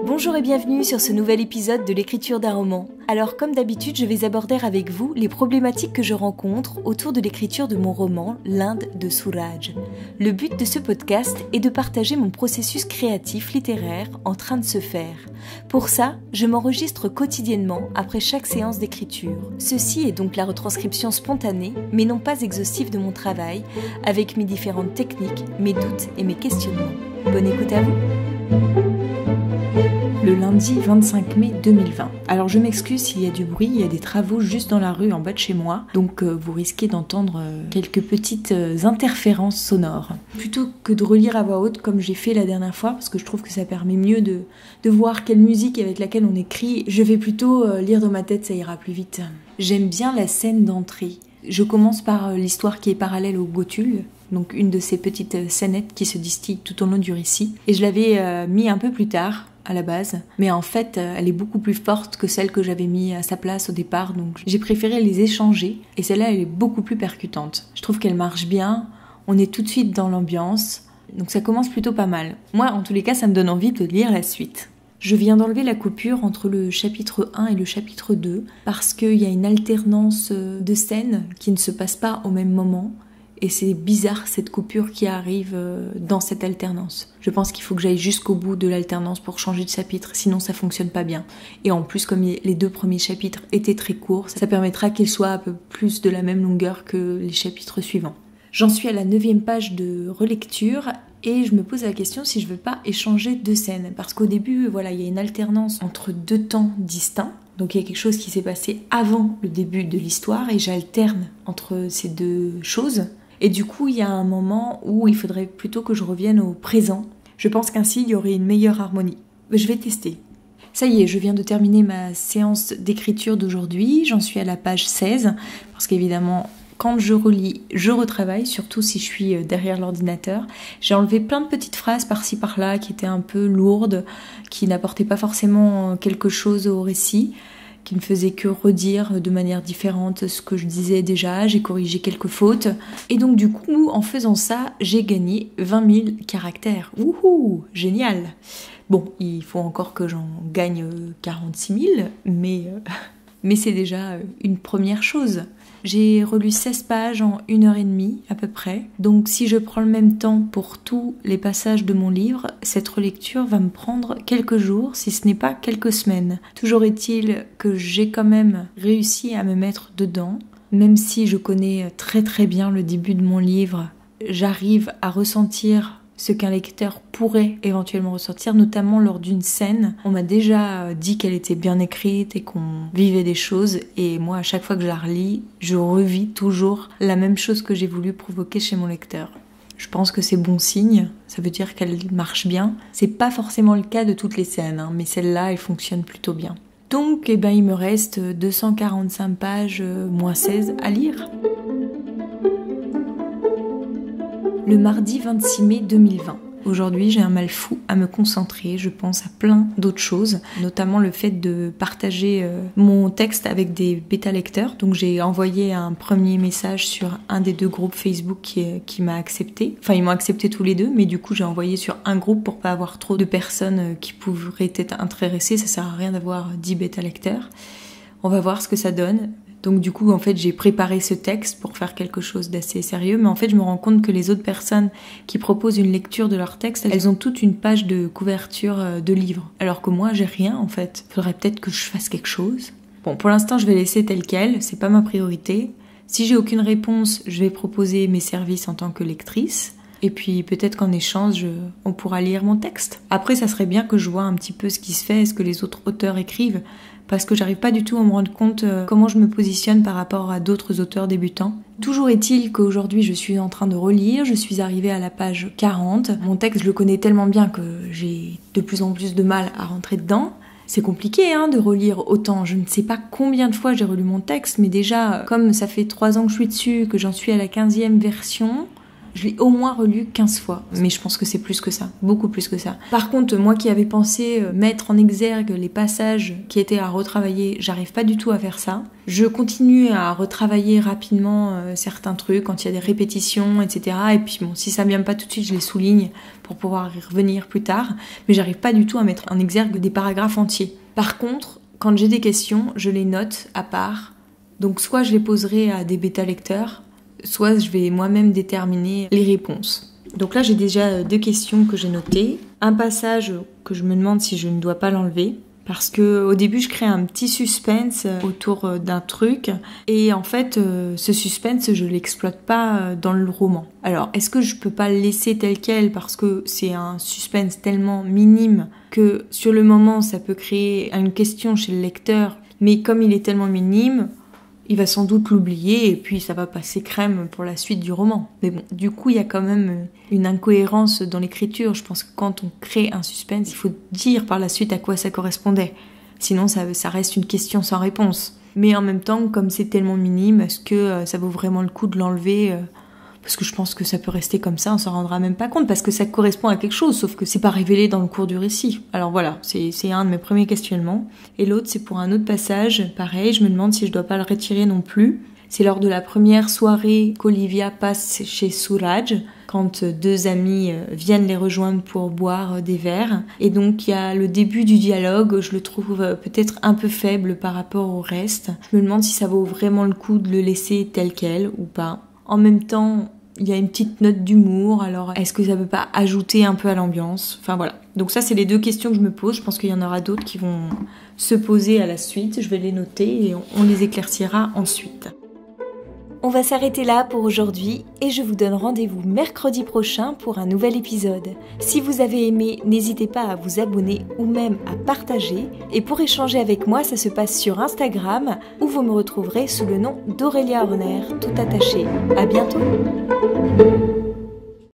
Bonjour et bienvenue sur ce nouvel épisode de l'écriture d'un roman. Alors comme d'habitude, je vais aborder avec vous les problématiques que je rencontre autour de l'écriture de mon roman L'Inde de Suraj. Le but de ce podcast est de partager mon processus créatif littéraire en train de se faire. Pour ça, je m'enregistre quotidiennement après chaque séance d'écriture. Ceci est donc la retranscription spontanée, mais non pas exhaustive de mon travail, avec mes différentes techniques, mes doutes et mes questionnements. Bonne écoute à vous! Le lundi 25 mai 2020. Alors je m'excuse s'il y a du bruit, il y a des travaux juste dans la rue en bas de chez moi, donc vous risquez d'entendre quelques petites interférences sonores. Plutôt que de relire à voix haute comme j'ai fait la dernière fois, parce que je trouve que ça permet mieux de voir quelle musique avec laquelle on écrit, je vais plutôt lire dans ma tête, ça ira plus vite. J'aime bien la scène d'entrée. Je commence par l'histoire qui est parallèle au Gotul, donc une de ces petites scénettes qui se distillent tout au long du récit, et je l'avais mis un peu plus tard, à la base, mais en fait elle est beaucoup plus forte que celle que j'avais mis à sa place au départ, donc j'ai préféré les échanger et celle-là elle est beaucoup plus percutante. Je trouve qu'elle marche bien, on est tout de suite dans l'ambiance, donc ça commence plutôt pas mal. Moi en tous les cas ça me donne envie de lire la suite. Je viens d'enlever la coupure entre le chapitre 1 et le chapitre 2 parce qu'il y a une alternance de scènes qui ne se passent pas au même moment. Et c'est bizarre cette coupure qui arrive dans cette alternance. Je pense qu'il faut que j'aille jusqu'au bout de l'alternance pour changer de chapitre, sinon ça fonctionne pas bien. Et en plus, comme les deux premiers chapitres étaient très courts, ça permettra qu'ils soient un peu plus de la même longueur que les chapitres suivants. J'en suis à la 9e page de relecture et je me pose la question si je veux pas échanger deux scènes. Parce qu'au début, voilà, il y a une alternance entre deux temps distincts. Donc il y a quelque chose qui s'est passé avant le début de l'histoire et j'alterne entre ces deux choses. Et du coup, il y a un moment où il faudrait plutôt que je revienne au présent. Je pense qu'ainsi, il y aurait une meilleure harmonie. Je vais tester. Ça y est, je viens de terminer ma séance d'écriture d'aujourd'hui. J'en suis à la page 16. Parce qu'évidemment, quand je relis, je retravaille, surtout si je suis derrière l'ordinateur. J'ai enlevé plein de petites phrases par-ci par-là qui étaient un peu lourdes, qui n'apportaient pas forcément quelque chose au récit, qui ne faisait que redire de manière différente ce que je disais déjà, j'ai corrigé quelques fautes. Et donc du coup, en faisant ça, j'ai gagné 20 000 caractères. Wouhou, génial! Bon, il faut encore que j'en gagne 46 000, mais c'est déjà une première chose. J'ai relu 16 pages en 1h30 à peu près. Donc si je prends le même temps pour tous les passages de mon livre, cette relecture va me prendre quelques jours, si ce n'est pas quelques semaines. Toujours est-il que j'ai quand même réussi à me mettre dedans. Même si je connais très très bien le début de mon livre, j'arrive à ressentir ce qu'un lecteur pourrait éventuellement ressentir, notamment lors d'une scène. On m'a déjà dit qu'elle était bien écrite et qu'on vivait des choses, et moi à chaque fois que je la relis, je revis toujours la même chose que j'ai voulu provoquer chez mon lecteur. Je pense que c'est bon signe, ça veut dire qu'elle marche bien. C'est pas forcément le cas de toutes les scènes, mais celle-là, elle fonctionne plutôt bien. Donc, il me reste 245 pages moins 16 à lire. Le mardi 26 mai 2020. Aujourd'hui, j'ai un mal fou à me concentrer, je pense à plein d'autres choses, notamment le fait de partager mon texte avec des bêta-lecteurs. Donc j'ai envoyé un premier message sur un des deux groupes Facebook qui m'a accepté. Enfin, ils m'ont accepté tous les deux, mais du coup j'ai envoyé sur un groupe pour pas avoir trop de personnes qui pourraient être intéressées. Ça sert à rien d'avoir 10 bêta-lecteurs. On va voir ce que ça donne. Donc du coup, en fait, j'ai préparé ce texte pour faire quelque chose d'assez sérieux, mais en fait, je me rends compte que les autres personnes qui proposent une lecture de leur texte, elles ont toute une page de couverture de livre, alors que moi, j'ai rien, en fait. Faudrait peut-être que je fasse quelque chose. Bon, pour l'instant, je vais laisser tel quel, c'est pas ma priorité. Si j'ai aucune réponse, je vais proposer mes services en tant que lectrice. Et puis peut-être qu'en échange, on pourra lire mon texte. Après, ça serait bien que je vois un petit peu ce qui se fait, ce que les autres auteurs écrivent, parce que j'arrive pas du tout à me rendre compte comment je me positionne par rapport à d'autres auteurs débutants. Toujours est-il qu'aujourd'hui, je suis en train de relire, je suis arrivée à la page 40. Mon texte, je le connais tellement bien que j'ai de plus en plus de mal à rentrer dedans. C'est compliqué de relire autant. Je ne sais pas combien de fois j'ai relu mon texte, mais déjà, comme ça fait 3 ans que je suis dessus, que j'en suis à la 15e version, Je l'ai au moins relu 15 fois, mais je pense que c'est plus que ça, beaucoup plus que ça. Par contre, moi qui avais pensé mettre en exergue les passages qui étaient à retravailler, j'arrive pas du tout à faire ça. Je continue à retravailler rapidement certains trucs quand il y a des répétitions, etc. Et puis bon, si ça vient pas tout de suite, je les souligne pour pouvoir y revenir plus tard, mais j'arrive pas du tout à mettre en exergue des paragraphes entiers. Par contre, quand j'ai des questions, je les note à part. Donc soit je les poserai à des bêta-lecteurs, soit je vais moi-même déterminer les réponses. Donc là, j'ai déjà 2 questions que j'ai notées. Un passage que je me demande si je ne dois pas l'enlever, parce que au début, je crée un petit suspense autour d'un truc, et en fait, ce suspense, je l'exploite pas dans le roman. Alors, est-ce que je peux pas le laisser tel quel, parce que c'est un suspense tellement minime que sur le moment, ça peut créer une question chez le lecteur, mais comme il est tellement minime, il va sans doute l'oublier et puis ça va passer crème pour la suite du roman. Mais bon, du coup, il y a quand même une incohérence dans l'écriture. Je pense que quand on crée un suspense, il faut dire par la suite à quoi ça correspondait. Sinon, ça reste une question sans réponse. Mais en même temps, comme c'est tellement minime, est-ce que ça vaut vraiment le coup de l'enlever parce que je pense que ça peut rester comme ça, on s'en rendra même pas compte, parce que ça correspond à quelque chose, sauf que c'est pas révélé dans le cours du récit. Alors voilà, c'est un de mes premiers questionnements. Et l'autre, c'est pour un autre passage, pareil, je me demande si je dois pas le retirer non plus. C'est lors de la première soirée qu'Olivia passe chez Suraj, quand 2 amis viennent les rejoindre pour boire des verres. Et donc il y a le début du dialogue, je le trouve peut-être un peu faible par rapport au reste. Je me demande si ça vaut vraiment le coup de le laisser tel quel ou pas. En même temps, il y a une petite note d'humour, alors est-ce que ça peut pas ajouter un peu à l'ambiance? Enfin voilà. Donc ça, c'est les 2 questions que je me pose. Je pense qu'il y en aura d'autres qui vont se poser à la suite. Je vais les noter et on les éclaircira ensuite. On va s'arrêter là pour aujourd'hui et je vous donne rendez-vous mercredi prochain pour un nouvel épisode. Si vous avez aimé, n'hésitez pas à vous abonner ou même à partager. Et pour échanger avec moi, ça se passe sur Instagram où vous me retrouverez sous le nom d'Aurélia Horner, tout attaché. À bientôt!